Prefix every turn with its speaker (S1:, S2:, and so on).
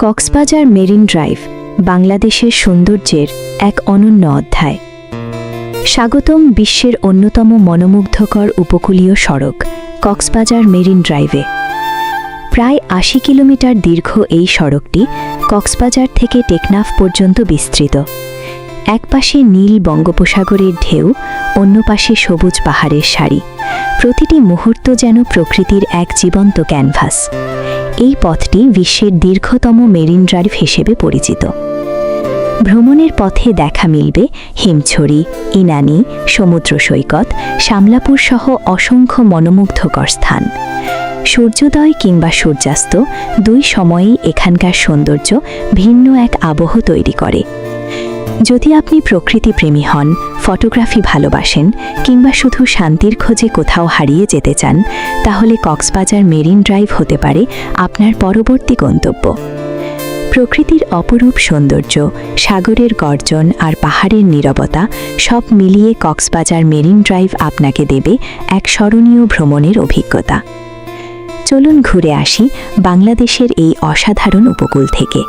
S1: Cox's Bazar marine drive বাংলাদেশের সৌন্দর্যের এক অনন্য অধ্যায়। স্বাগতম বিশ্বের অন্যতম মনোমুগ্ধকর উপকূলীয় সড়ক কক্সবাজার মেরিন ড্রাইভে। প্রায় ৮০ কিলোমিটার দীর্ঘ এই সড়কটি কক্সবাজার থেকে টেকনাফ পর্যন্ত বিস্তৃত। এক পাশে নীল বঙ্গোপসাগরের ঢেউ, অন্য পাশে সবুজ পাহাড়ের সারি। প্রতিটি মুহূর্ত যেন প্রকৃতির এক জীবন্ত ক্যানভাস। এই পথটি বিশ্বের দীর্ঘতম মেরিন ড্রাইভ হিসেবে পরিচিত। ভ্রমণের পথে দেখা মিলবে হিমছড়ি, ইনানি, সমুদ্র সৈকত, শামলাপুর সহ অসংখ্য মনোমুগ্ধকর স্থান। সূর্যোদয় কিংবা সূর্যাস্ত দুই সময়েই এখানকার সৌন্দর্য ভিন্ন এক আবহ তৈরি করে। যদি আপনি প্রকৃতিপ্রেমী হন, ফটোগ্রাফি ভালোবাসেন কিংবা শুধু শান্তির খোঁজে কোথাও হারিয়ে যেতে চান, তাহলে কক্সবাজার মেরিন ড্রাইভ হতে পারে আপনার পরবর্তী গন্তব্য। প্রকৃতির অপরূপ সৌন্দর্য, সাগরের গর্জন আর পাহাড়ের নীরবতা সব মিলিয়ে কক্সবাজার মেরিন ড্রাইভ আপনাকে দেবে এক স্মরণীয় ভ্রমণের অভিজ্ঞতা। চলুন ঘুরে আসি বাংলাদেশের এই অসাধারণ উপকূল থেকে।